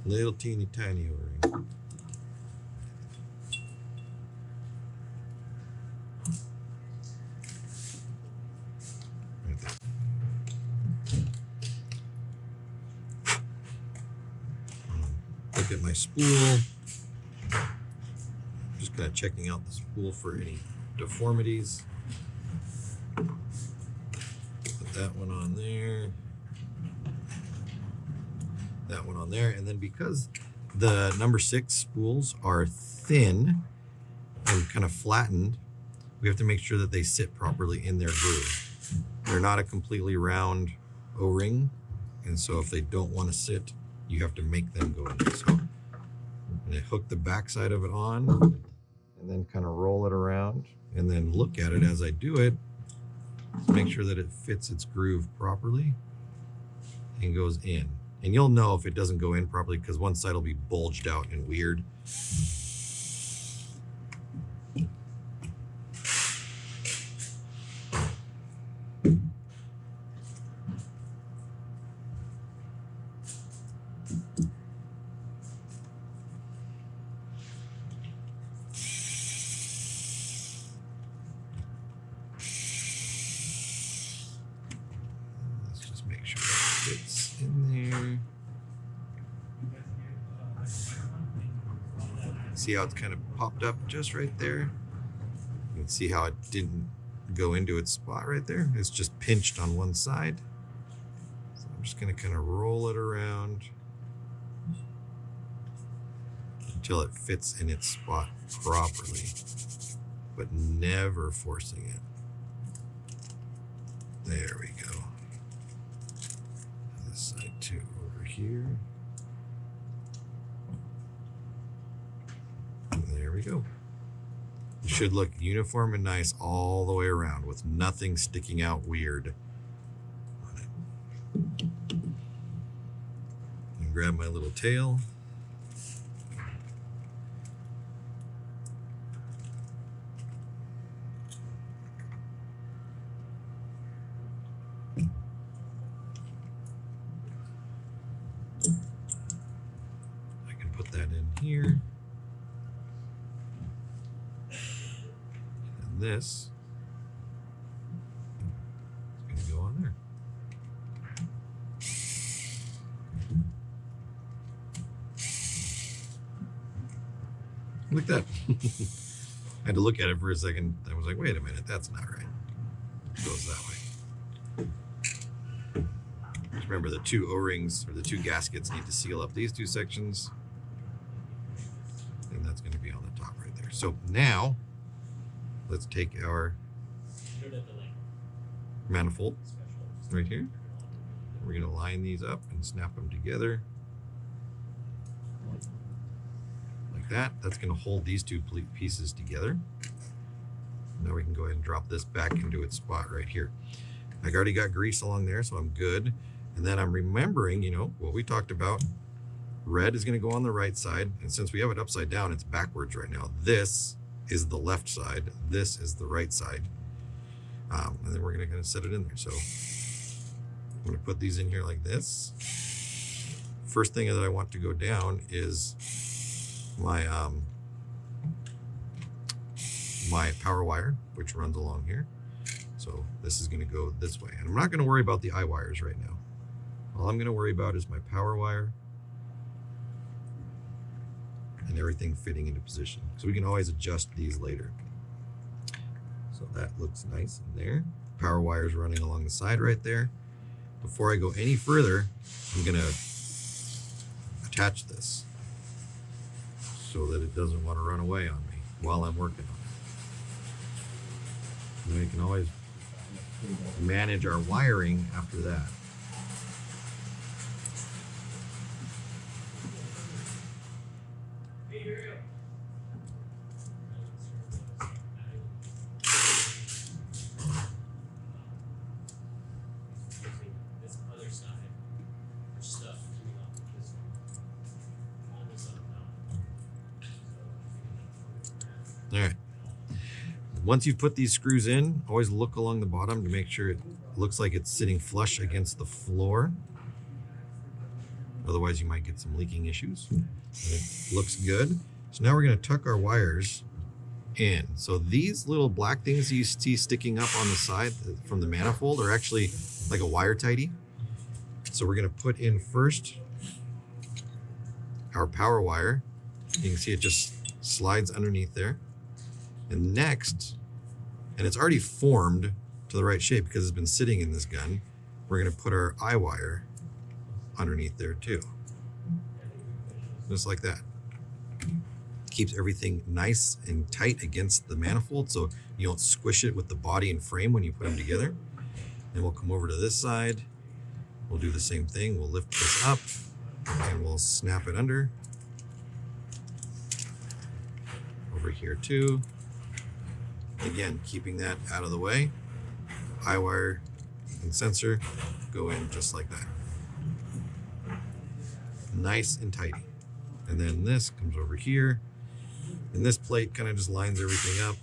Little teeny tiny O-ring. Right there. Look at my spool. Just kind of checking out the spool for any deformities. Put that one on there. That one on there. And then because the number 6 spools are thin and kind of flattened, we have to make sure that they sit properly in their groove. They're not a completely round O-ring, and so if they don't want to sit, you have to make them go in there. So I'm going to hook the back side of it on and then kind of roll it around and then look at it as I do it to make sure that it fits its groove properly and goes in. And you'll know if it doesn't go in properly because one side will be bulged out and weird. Let's just make sure it fits in there. See how it's kind of popped up just right there? You can see how it didn't go into its spot right there. It's just pinched on one side. So I'm just going to kind of roll it around until it fits in its spot properly, but never forcing it. There we go. This side too, over here. There we go. It should look uniform and nice all the way around with nothing sticking out weird on it. And grab my little tail. I can put that in here. This is going to go on there. Like that. I had to look at it for a second. I was like, wait a minute, that's not right. It goes that way. Just remember the 2 O-rings or the 2 gaskets need to seal up these 2 sections. And that's going to be on the top right there. So now let's take our manifold right here. We're going to line these up and snap them together like that. That's going to hold these 2 pieces together. Now we can go ahead and drop this back into its spot right here. I already got grease along there, so I'm good. And then I'm remembering, you know, what we talked about. Red is going to go on the right side, and since we have it upside down, it's backwards right now. This is the left side, this is the right side, and then we're going to kind of set it in there. So I'm going to put these in here like this. First thing that I want to go down is my my power wire, which runs along here. So this is going to go this way, and I'm not going to worry about the eye wires right now. All I'm going to worry about is my power wire and everything fitting into position. So we can always adjust these later. So that looks nice in there. Power wires running along the side right there. Before I go any further, I'm going to attach this so that it doesn't want to run away on me while I'm working on And we can always manage our wiring after that. All right. Once you've put these screws in, always look along the bottom to make sure it looks like it's sitting flush against the floor. Otherwise, you might get some leaking issues. It looks good. So now we're going to tuck our wires in. So these little black things you see sticking up on the side from the manifold are actually like a wire tighty. So we're going to put in first our power wire. You can see it just slides underneath there. And next, and it's already formed to the right shape because it's been sitting in this gun, we're going to put our eye wire underneath there too. Just like that. Keeps everything nice and tight against the manifold so you don't squish it with the body and frame when you put them together. Then we'll come over to this side. We'll do the same thing. We'll lift this up and we'll snap it under. Over here too. Again, keeping that out of the way. Eye wire and sensor go in just like that. Nice and tidy. And then this comes over here. And this plate kind of just lines everything up.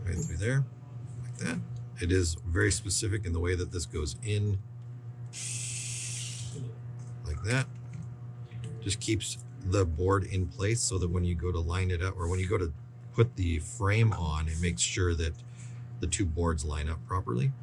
Right through there, like that. It is very specific in the way that this goes in. Like that. Just keeps the board in place so that when you go to line it up or when you go to put the frame on, it makes sure that the two boards line up properly.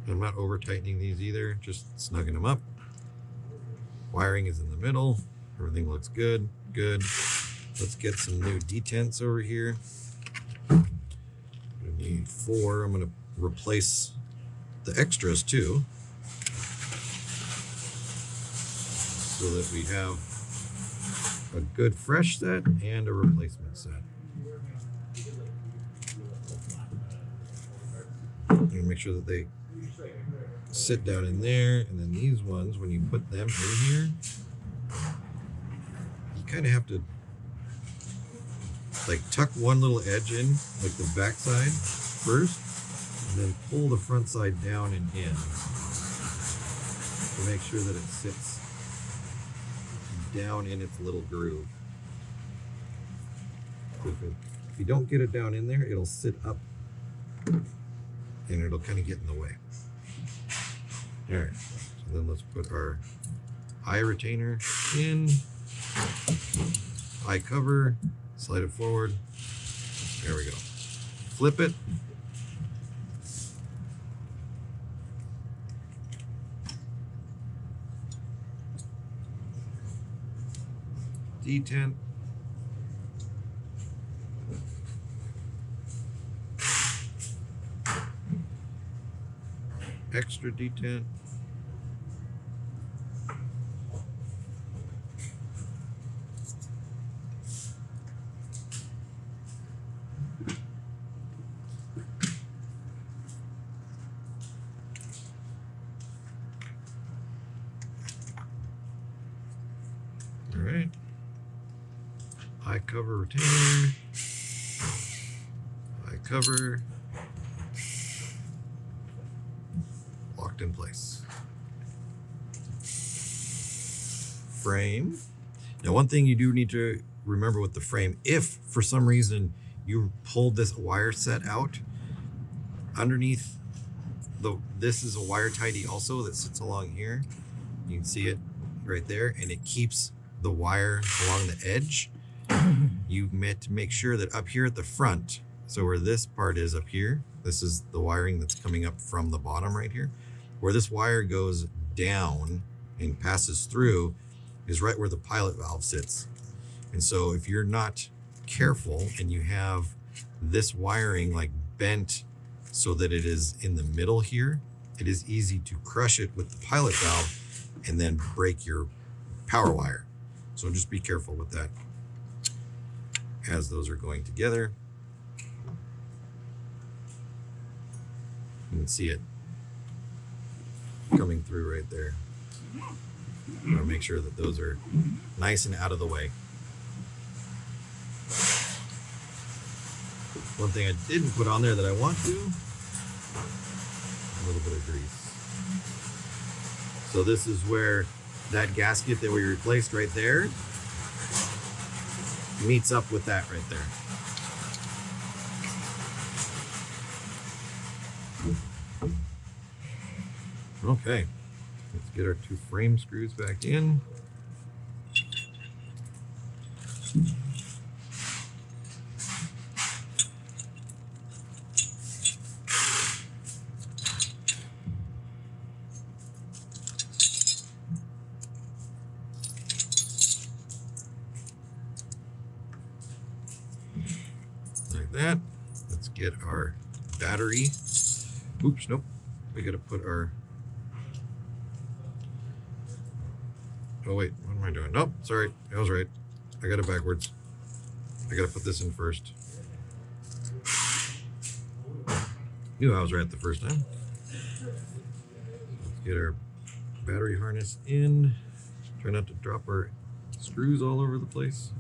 I'm not over tightening these either, just snugging them up. Wiring is in the middle. Everything looks good. Good. Let's get some new detents over here. I need 4. I'm going to replace the extras too, so that we have a good fresh set and a replacement set. And make sure that they sit down in there, and then these ones, when you put them in here, you kind of have to like tuck one little edge in, like the back side first, and then pull the front side down and in to make sure that it sits down in its little groove. If you don't get it down in there, it'll sit up and it'll kind of get in the way. All right, so then let's put our eye retainer in, eye cover, slide it forward. There we go. Flip it. Detent. Extra detent. All right. Eye cover retainer. Eye cover. Locked in place. Frame. Now, one thing you do need to remember with the frame, if for some reason you pulled this wire set out, underneath this is a wire tidy also that sits along here. You can see it right there, and it keeps the wire along the edge. You meant to make sure that up here at the front, so where this part is up here, this is the wiring that's coming up from the bottom right here. Where this wire goes down and passes through is right where the pilot valve sits. And so if you're not careful and you have this wiring like bent so that it is in the middle here, it is easy to crush it with the pilot valve and then break your power wire. So just be careful with that as those are going together. You can see it coming through right there. I want to make sure that those are nice and out of the way. One thing I didn't put on there that I want to, a little bit of grease. So this is where that gasket that we replaced right there meets up with that right there. Okay, let's get our 2 frame screws back in. Like that. Let's get our battery. Oops, nope. We gotta put our... Oh wait, what am I doing? Nope, sorry, I was right. I got it backwards. I gotta put this in first. Knew I was right the first time. Let's get our battery harness in. Try not to drop our screws all over the place.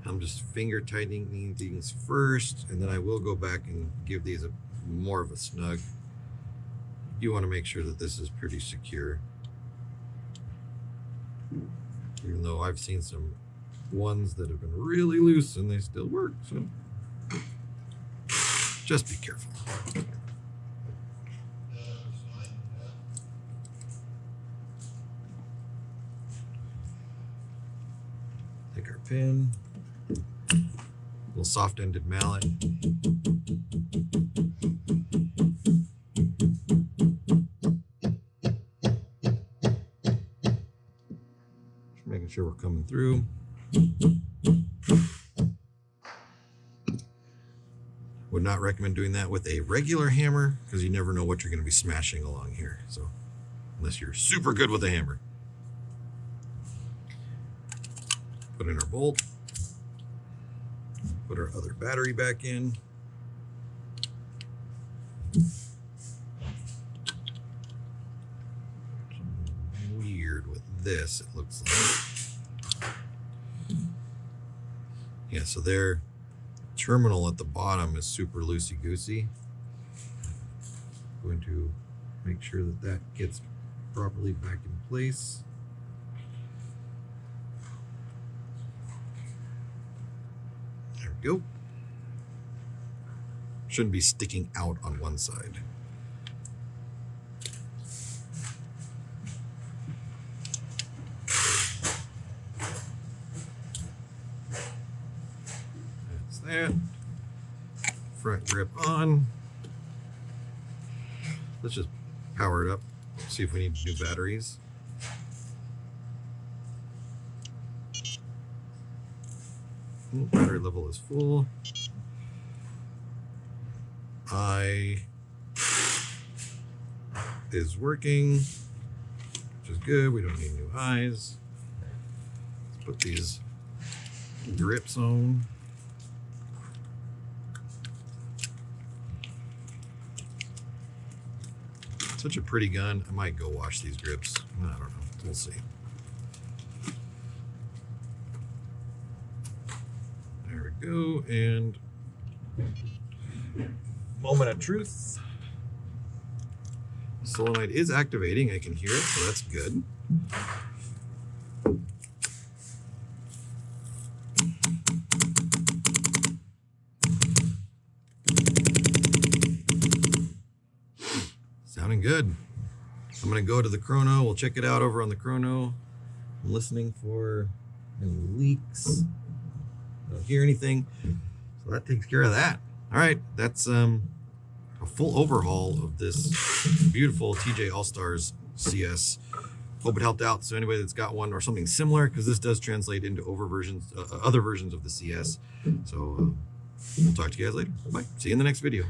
I'm just finger tightening these first, and then I will go back and give these more of a snug. You want to make sure that this is pretty secure. Even though I've seen some ones that have been really loose and they still work, so just be careful. Take our pin. Little soft-ended mallet. Just making sure we're coming through. Would not recommend doing that with a regular hammer because you never know what you're going to be smashing along here. So, unless you're super good with a hammer. Put in our bolt. Put our other battery back in. Weird with this, it looks like. Yeah, so their terminal at the bottom is super loosey-goosey. Going to make sure that that gets properly back in place. There we go. Shouldn't be sticking out on one side. That's that. Front grip on. Let's just power it up. See if we need new batteries. Battery level is full. Eye is working, which is good. We don't need new eyes. Let's put these grips on. Such a pretty gun. I might go wash these grips. I don't know. We'll see. There we go. And moment of truth. The solenoid is activating. I can hear it, so that's good. Sounding good. I'm going to go to the chrono. We'll check it out over on the chrono. I'm listening for Any leaks? Don't hear anything. So that takes care of that. All right, that's a full overhaul of this beautiful TJ All-Stars CS. Hope it helped out. So anybody that's got one or something similar, because this does translate into other versions of the CS. So we'll talk to you guys later. Bye. See you in the next video.